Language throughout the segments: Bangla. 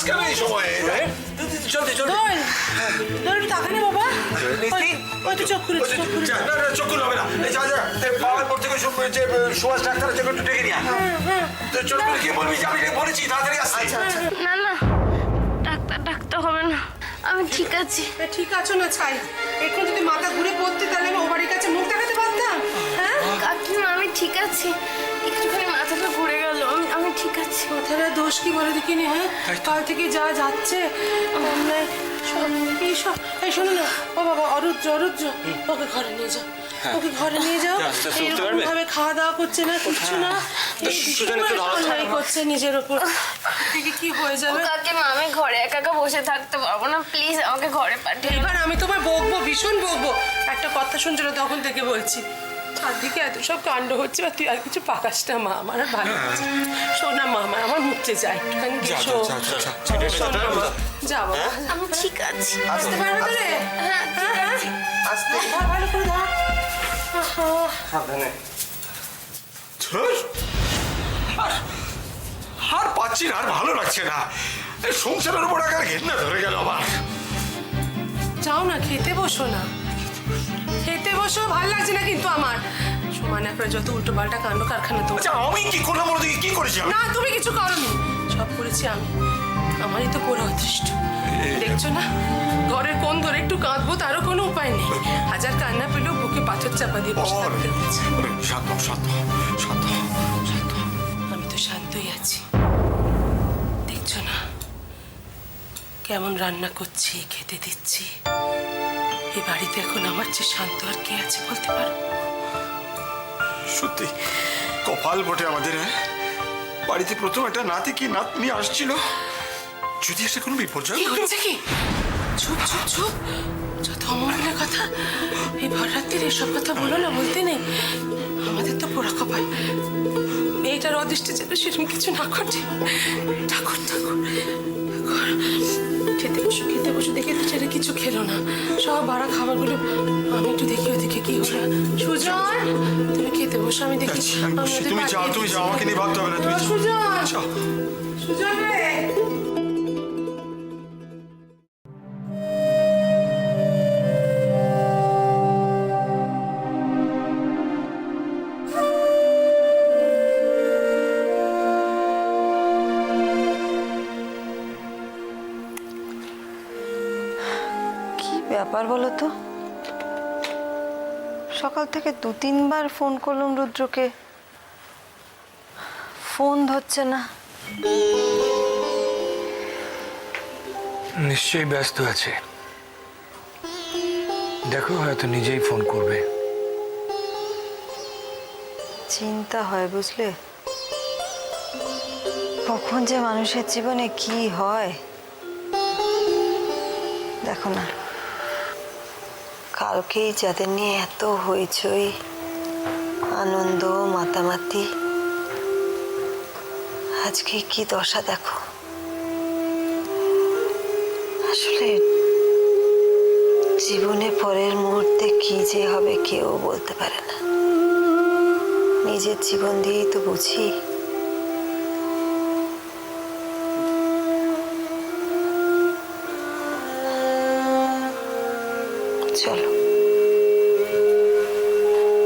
কেন এই সময়ে? জলদি জলদি টাকা নে বাবা, চোখ খুলে না না চোখ খুলে হবে না। এই যা যা বাবার পর থেকে যে সুভাষ ডাক্তার আছে একটু ডেকে নিয়ে তো চোখ খুলে কি বলবি যে আমি বলেছি তাড়াতাড়ি আসছি। না না ডাক্তার হবে না, আমি ঠিক আছি। ঠিক আছো না ছাই? এখন যদি মাথা ঘুরে পড়তে তাহলে আমি ও বাড়ির কাছে মুখ দেখাতে পারতাম। হ্যাঁ কাকিমা আমি ঠিক আছি, একটুখানি মাথাটা ঘুরে গেল, আমি ঠিক আছি। মাথাটা দোষ কি বলে দেখিনি? হ্যাঁ কাল থেকে যা যাচ্ছে এই শোনো না, ও বাবা অরুদ্র ওকে ঘরে নিয়ে যাও, ওকে ঘরে নিয়ে যাও। এরকম ভাবে খাওয়া দাওয়া করছে না, কিচ্ছু না, অন্যায় করছে নিজের ওপর, দেখি কি হয়ে যাবে। কাকিমা আমি ঘরে একা একা বসে থাকতে পারবো না, প্লিজ আমাকে ঘরে পাঠিয়ে। এবার আমি তোমায় বকবো, ভীষণ বকবো। একটা কথা শুনছো না তখন থেকে বলছি, চারদিকে এত সব কাণ্ড হচ্ছে, বা তুই আর কিছু পাকাস না। মা আমার আর ভালো লাগছে। শোনা মা, আমার মুখতে যায় একটুখানি, যা বাবা। আমি ঠিক আছি। আসতে পারবে তো রে? হ্যাঁ ঠিক আছি। ভালো করে ধর। সাবধানে। আর পাচ্ছি না, আর ভালো লাগছে না। সংসারের উপর আগে ঘেন্না ধরে গেল আবার। যাও না, খেতে বসো না, খেতে বসো। ভালো লাগছে না কিন্তু আমার। সমানে আপনার যত উল্টো পাল্টা কাণ্ড কারখানা তো। আমি কি করলাম বলো দেখি, কি করেছি? না তুমি কিছু করোনি, সব করেছি আমি। আমারই তো পুরো অদৃষ্ট। দেখছো না ঘরের কোণ ধরে একটু কাঁদবো, তারও কোনো উপায় নেই। হাজার কান্না পেলেও বুকে পাথর চাপা দিয়ে বসে থাকতে হচ্ছে। আমি তো শান্তই আছি। দেখছো না কেমন রান্না করছি, খেতে দিচ্ছি। এই বাড়িতে এখন আমার চেয়ে শান্ত আর কে আছে বলতে পারো? সত্যি কপাল বটে আমাদের। বাড়িতে প্রথম একটা নাতি কি নাতনি আসছিল, যদি এসে কোনো বিপর্যয় হচ্ছে কি? চুপ চুপ চুপ, যত অমঙ্গলের কথা। এই ভর রাত্রির এসব কথা বলো না, বলতে নেই। আমাদের তো পোড়া কপাল, মেয়েটার অদৃষ্টে যেন সেরকম কিছু না ঘটে। ঠাকুর ঠাকুর খেতে বসো দেখে তো ছেলে কিছু খেলো না, সব বাড়া খাবারগুলো। আমি একটু দেখি ওদিকে কি হলো। সুজন তুমি খেতে বসো, আমি দেখি। তুমি যাও, আমাকে নিয়ে ভাবতে হবে না। তুমি সুজন রে। ব্যাপার বলো তো, সকাল থেকে 2-3 বার ফোন করলাম রুদ্রকে, ফোন ধরছে না। নিশ্চয়ই ব্যস্ত আছে, দেখো হয়তো নিজেই ফোন করবে। চিন্তা হয় বুঝলে, কখন যে মানুষের জীবনে কি হয়। দেখো না কালকেই যাদের নিয়ে এত হইচই, আনন্দ মাতামাতি, আজকে কি দশা দেখো। আসলে জীবনে পরের মুহূর্তে কি যে হবে কেউ বলতে পারে না। নিজের জীবন দিয়েই তো বুঝি। চলো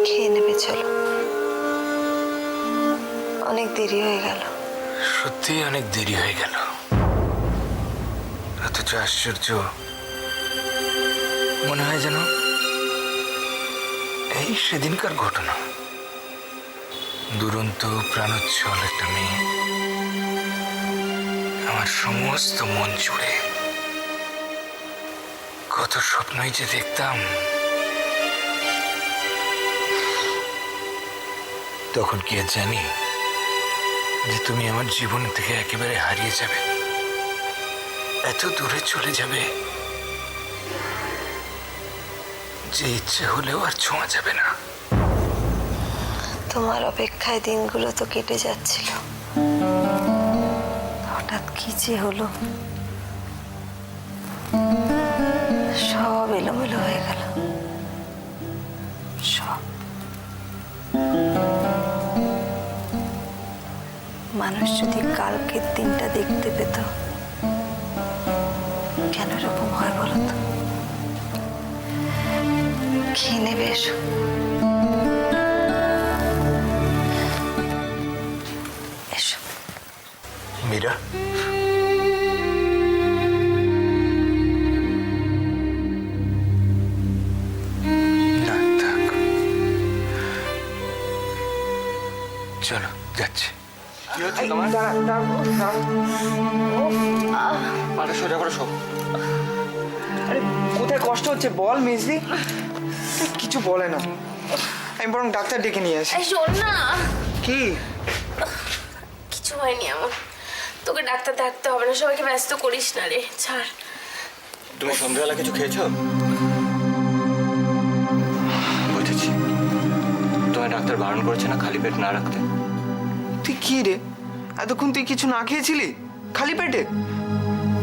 খেয়ে নেবে, চলো, অনেক দেরি হয়ে গেল। সত্যি অনেক দেরি হয়ে গেল, অথচ আশ্চর্য মনে হয় যেন এই সেদিনকার ঘটনা। দুরন্ত প্রাণোচ্ছল একটা মেয়ে, আমার সমস্ত মন জুড়ে কত স্বপ্নই যে দেখতাম। তখন কি আর জানি যে তুমি আমার জীবন থেকে একেবারে হারিয়ে যাবে, এত দূরে চলে যাবে যে ইচ্ছে হলেও আর ছোঁয়া যাবে না। তোমার অপেক্ষায় দিনগুলো তো কেটে যাচ্ছিল, হঠাৎ কি যে হলো, সব এলোমেলো হয়ে গেল। সব মানুষ যদি কালকের দিনটা দেখতে পেত, কেন এরকম হয় বলো তো? খেয়ে নেবে, এসো। এসো। মীরা, না থাক, চলো যাচ্ছি। কি হচ্ছে তোমার? পাটা সোজা করে সব। আরে কোথায় কষ্ট হচ্ছে বল মিসদি? কিছু বলে না, আমি বরং ডাক্তার ডেকে নিয়ে আসি। এই শোন না, কি? কিছু হয়নি এমন। তোকে ডাক্তার ডাকতে হবে না, সবাইকে ব্যস্ত করিস না রে, ছাড়। তুমি সন্ধ্যাবেলা কিছু খেয়েছো? বুঝেছি, তোমার ডাক্তার বারণ করেছে না খালি পেট না রাখতে। তুই কি রে, এতক্ষণ তুই কিছু না খেয়েছিলি খালি পেটে?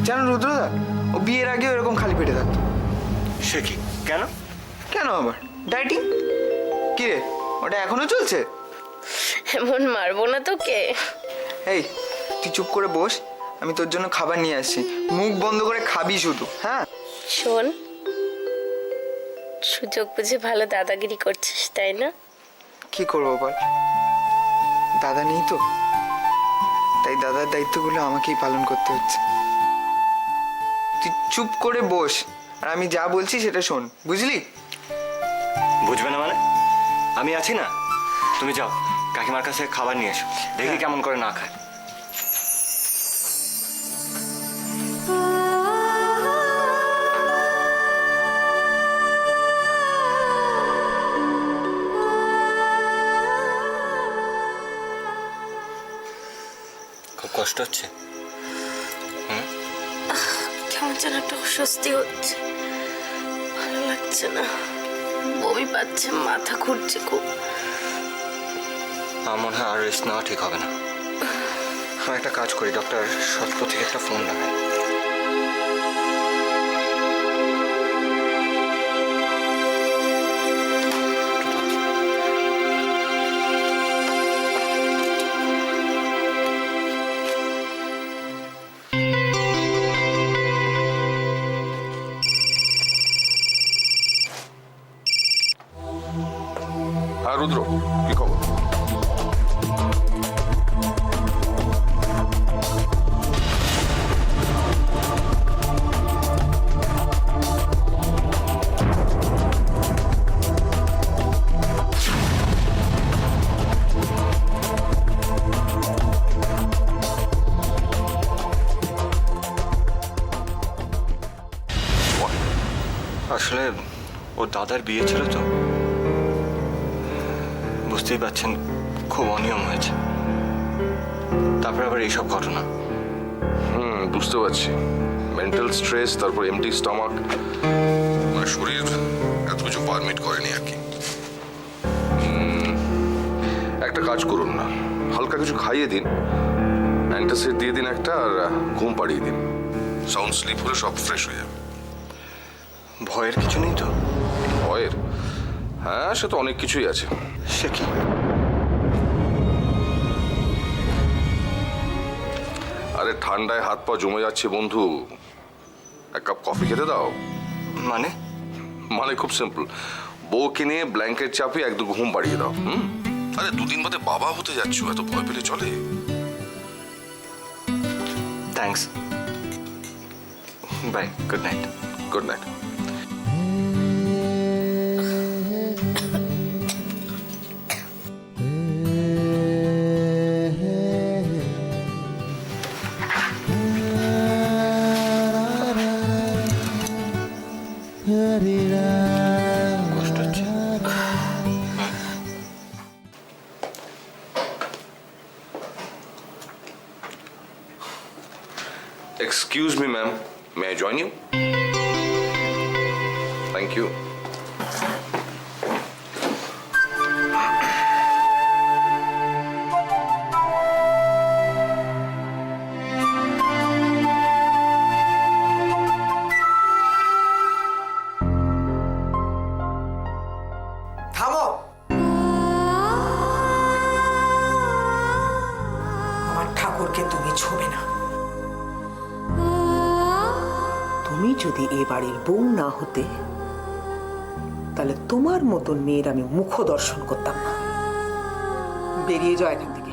জানো রুদ্রদা, ও বিয়ের আগেও এরকম খালি পেটে থাকতো। সে কি? কেন? কেন আবার ডায়েটিং? কি রে, ওটা এখনো চলছে? এমন মারবো না তোকে। এই তুই চুপ করে বস, আমি তোর জন্য খাবার নিয়ে আসছি, মুখ বন্ধ করে খাবি শুধু। হ্যাঁ শোন, সুযোগ বুঝে ভালো দাদাগিরি করছিস তাই না? কি করবো বল, দাদা নেই তো, তাই দাদার দায়িত্বগুলো আমাকেই পালন করতে হচ্ছে। তুই চুপ করে বস, আর আমি যা বলছি সেটা শোন, বুঝলি? বুঝবে না মানে? আমি আছি না, তুমি যাও কাকিমার কাছে খাবার নিয়ে এসো, দেখি কেমন করে না খায়। খুব কষ্ট হচ্ছে? কেমন যেন একটা অস্বস্তি হচ্ছে, ভালো লাগছে না, বমি পাচ্ছে, মাথা ঘুরছে খুব। আমার মনে হয় আর রেস্ট নেওয়া ঠিক হবে না। আমি একটা কাজ করি, ডক্টর সত্য থেকে একটা ফোন লাগাই। হ্যাঁ রুদ্র, কি খবর? আসলে ওর দাদার বিয়ে ছিল তো, বুঝতেই পারছেন খুব অনিয়ম হয়েছে, তারপরে আবার এইসব ঘটনা। বুঝতে পারছি, মেন্টাল স্ট্রেস, তারপর এমটি স্টমাক, মানে শরীর এত কিছু পারমিট করেনি আর কি। একটা কাজ করুন না, হালকা কিছু খাইয়ে দিন, অ্যান্টাসিড দিয়ে দিন একটা, আর ঘুম পাড়িয়ে দিন। সাউন্ড স্লিপ হলে সব ফ্রেশ হয়ে যাবে। ভয়ের কিছু নেই তো? ভয়ের? হ্যাঁ, সে তো অনেক কিছুই আছে। সে কি? আরে ঠান্ডায় হাত পা জমে যাচ্ছে বন্ধু, এক কাপ কফি খেতে দাও। মানে? মানে খুব সিম্পল, বউকে নিয়ে ব্ল্যাঙ্কেট চাপিয়ে এক দু ঘুম পাড়িয়ে দাও। আরে দুদিন বাদে বাবা হতে যাচ্ছ, এত ভয় পেলে চলে? Thanks, bye, good night. Good night. কষ্ট হচ্ছে? Excuse me, ma'am. May I join you? Thank you. থামো। আমার ঠাকুরকে তুমি ছোবে না। তুমি যদি এ বাড়ির বউ না হতে, তাহলে তোমার মতন মেয়ের আমি মুখ দর্শন করতাম না। বেরিয়ে যাও এখান থেকে।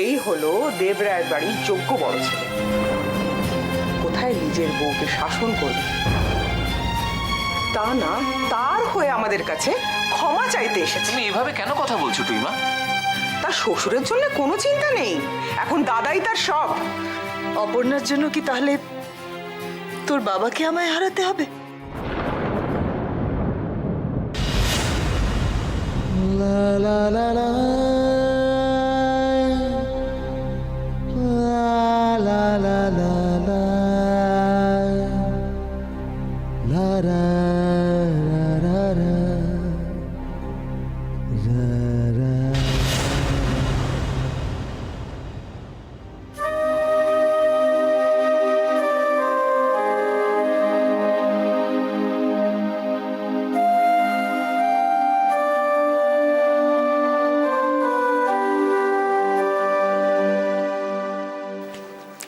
এই হলো দেবরায়ের বাড়ির যোগ্য বড় ছেলে। কোথায় নিজের বউকে শাসন করবে, তা না তার হয়ে আমাদের কাছে ক্ষমা চাইতে এসেছে। তুমি এভাবে কেন কথা বলছো টুইমা? তার শ্বশুরের জন্য কোনো চিন্তা নেই, এখন দাদাই তার সব। অপর্ণার জন্য কি তাহলে তোর বাবাকে আমায় হারাতে হবে? লা লা লা লা লা লা লা লা লা রা রা রা রা রা।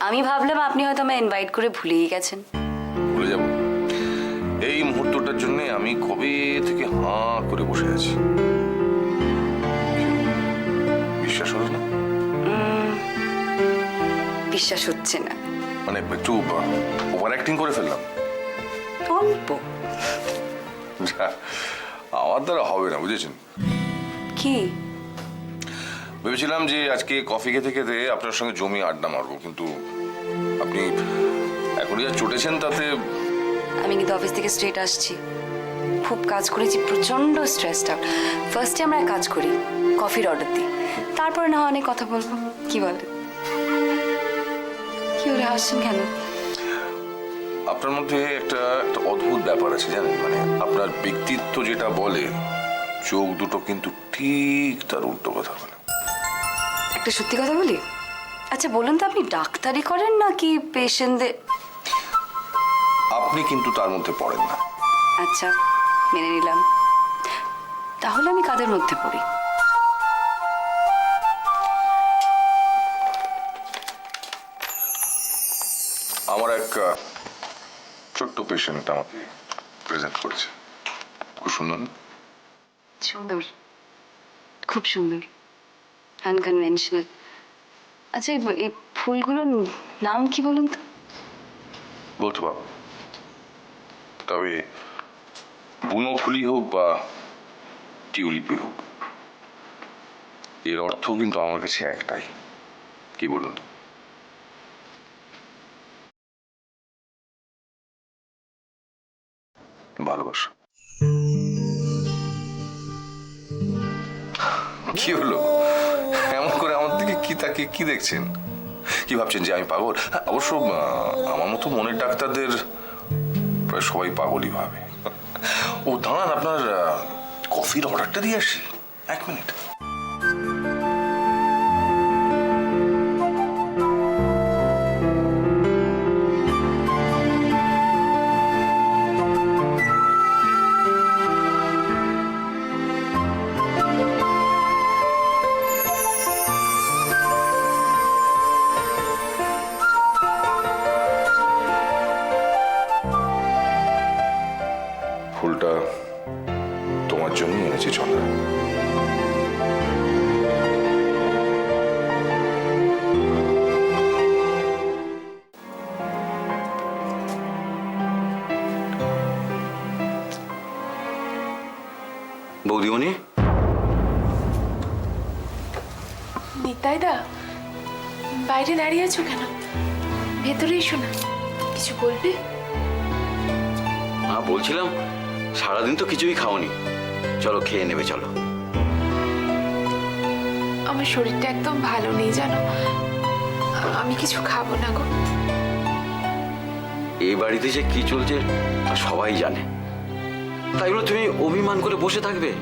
আমি ভাবলাম আপনি হয়তো আমায় ইনভাইট করে ভুলেই গেছেন। ভুলে যাব? এই মুহূর্তটার জন্য আমি কবে থেকে হাঁ করে বসে আছি। বিশ্বাস হলো না? বিশ্বাস হচ্ছে না। মানে একটু ওভার অ্যাক্টিং করে ফেললাম। অল্প। আমার দ্বারা হবে না, বুঝেছেন? কি? ভেবেছিলাম যে আজকে কফি খেতে খেতে আপনার সঙ্গে জমি আড্ডা মারবো, কিন্তু আপনি এখন যা চটেছেন তাতে। আমি কিন্তু অফিস থেকে স্ট্রেট আসছি, খুব কাজ করেছি, প্রচন্ড স্ট্রেসড আউট। ফার্স্টে আমরা এক কাজ করি, কফির অর্ডার দিই, তারপরে না অনেক কথা বলবো। কি বলে? কি ওরা হাসছেন কেন? আপনার মধ্যে একটা অদ্ভুত ব্যাপার আছে জানেন, মানে আপনার ব্যক্তিত্ব যেটা বলে, চোখ দুটো কিন্তু ঠিক তার উল্টো কথা বলে। একটা সত্যি কথা বলি, আচ্ছা বলুন তো, আপনি ডাক্তারি করেন নাকি পেশেন্টদের? আপনি কিন্তু তার মধ্যে পড়েন না। আচ্ছা মেনে নিলাম, তাহলে আমি কাদের মধ্যে পড়ি? আমার এক ছোট্ট পেশেন্ট আমাকে প্রেজেন্ট করেছে। খুব সুন্দর না? সুন্দর, খুব সুন্দর, আনকনভেনশনাল। আচ্ছা এই ফুলগুলোর নাম কি বলুন তো? বলতে পারবো, তবে বুনো ফুলই হোক বা টিউলিপই হোক, এর অর্থ কিন্তু আমার কাছে একটাই। কি বলুন? ভালোবাসা। কি হলো? এমন করে আমার দিকে কি তাকিয়ে কি দেখছেন? কি ভাবছেন যে আমি পাগল? অবশ্য আমার মতো মনের ডাক্তারদের প্রায় সবাই পাগলই ভাবে। ও দাঁড়ান, আপনার কফির অর্ডারটা দিয়ে আসি। 1 মিনিট। ফুলটা তোমার জন্যই এনেছি চন্দ্রা। বৌদিমণি, নিতাইদা, বাইরে দাঁড়িয়ে আছো কেন? ভেতরে এসো না, কিছু বলবে? বলছিলাম সারাদিন তো কিছুই খাওনি, চলো খেয়ে নেবে চলো। আমার শরীরটা একদম ভালো নেই জানো, আমি কিছু খাবো না গো। এই বাড়িতে যে কি চলছে তা সবাই জানে, তাই বলে তুমি অভিমান করে বসে থাকবে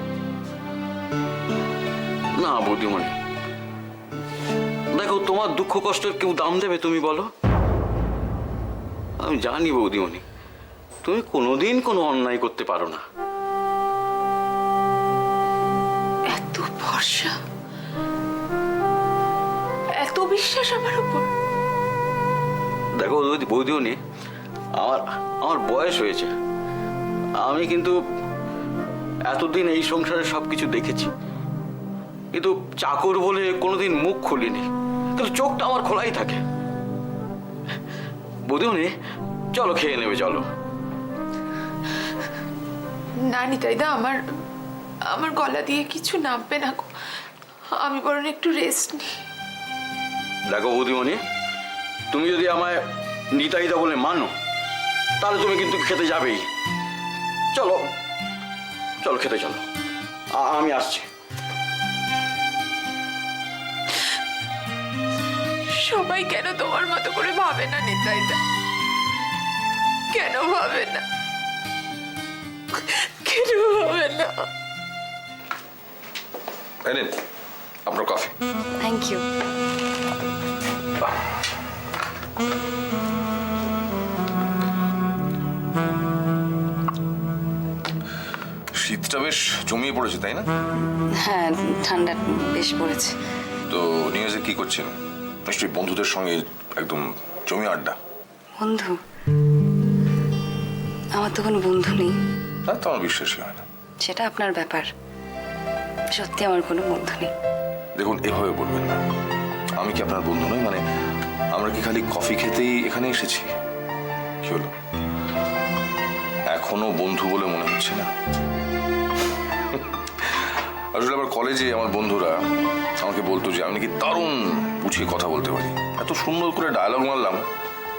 না বৌদিমণি। দেখো তোমার দুঃখ কষ্টের কেউ দাম দেবে তুমি বলো? আমি জানি বৌদিমণি, তুমি কোনোদিন কোনো অন্যায় করতে পারো না। এত ভরসা, এত বিশ্বাস আমার উপর। দেখো বৌদিমণি, আমার বয়স হয়েছে, আমি কিন্তু এতদিন এই সংসারে সবকিছু দেখেছি, কিন্তু চাকর বলে কোনোদিন মুখ খুলিনি, কিন্তু চোখটা আমার খোলাই থাকে। বৌদিমণি চলো খেয়ে নেবে চলো। না নিতাইদা, আমার গলা দিয়ে কিছু নামবে না গো, আমি বরং একটু রেস্ট নিই। দেখো বৌদিমণি, তুমি যদি আমায় নিতাইদা বলে মানো তাহলে তুমি কিন্তু খেতে যাবেই। চলো চলো খেতে চলো, আমি আসছি। সবাই কেন তোমার মতো করে ভাবে না নিতাইদা? কেন ভাবে না? কেন ভাবে না? এই নিন আপনার কফি। Thank you. শীতটা বেশ জমিয়ে পড়েছে তাই না? হ্যাঁ, ঠান্ডা বেশ পড়েছে। তো নিউ ইয়ার্সে কি করছেন? নিশ্চয়ই বন্ধুদের সঙ্গে একদম জমি আড্ডা। বন্ধু? আমার তো কোনো বন্ধু নেই। হ্যাঁ, তো আমার বিশ্বাসই হয় না। সেটা আপনার ব্যাপার, সত্যি আমার কোনো বন্ধু নেই। দেখুন, এভাবে বলবেন না, আমি কি আপনার বন্ধু নই? মানে আমরা কি খালি কফি খেতেই এখানে এসেছি? কি হলো, এখনো বন্ধু বলে মনে হচ্ছে না? আসলে আবার কলেজে আমার বন্ধুরা আমাকে বলতো যে আমি নাকি দারুণ বুঝিয়ে কথা বলতে পারি, এত সুন্দর করে ডায়লগ মারলাম,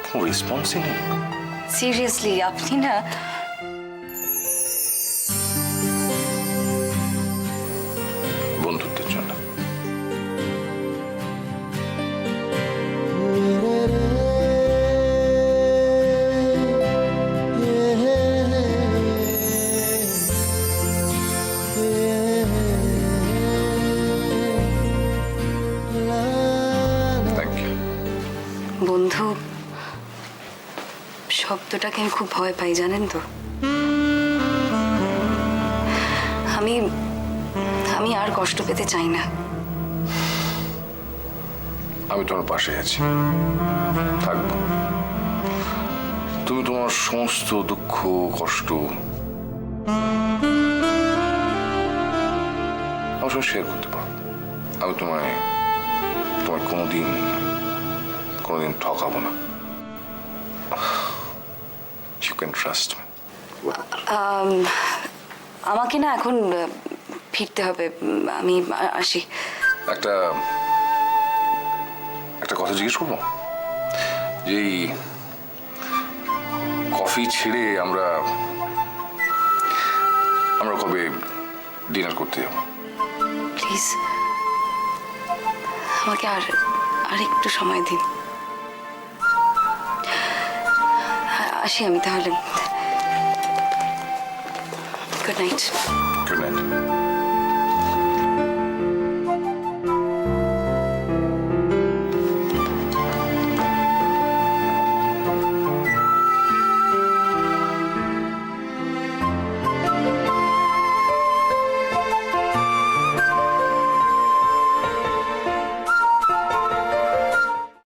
কোনো রেসপন্সই নেই। সিরিয়াসলি আপনি না, বন্ধুত্বের জন্য বন্ধু শব্দটাকে আমি খুব ভয় পাই জানেন তো। আমি আর কষ্ট পেতে চাই না। আমি তোমার পাশে আছি, থাকবো। তুমি তোমার সমস্ত দুঃখ কষ্ট আমার সঙ্গে শেয়ার করতে পারো। আমি তোমায় কোনোদিন ঠকাবো না। You can trust me. আমাকে না এখন ফিরতে হবে, আমি আসি। একটা কথা জিজ্ঞেস করবো? যে কফি ছেড়ে আমরা কবে ডিনার করতে যাবো? প্লিজ আমাকে আর একটু সময় দিন। আসি আমি তাহলে। Good night. Good night.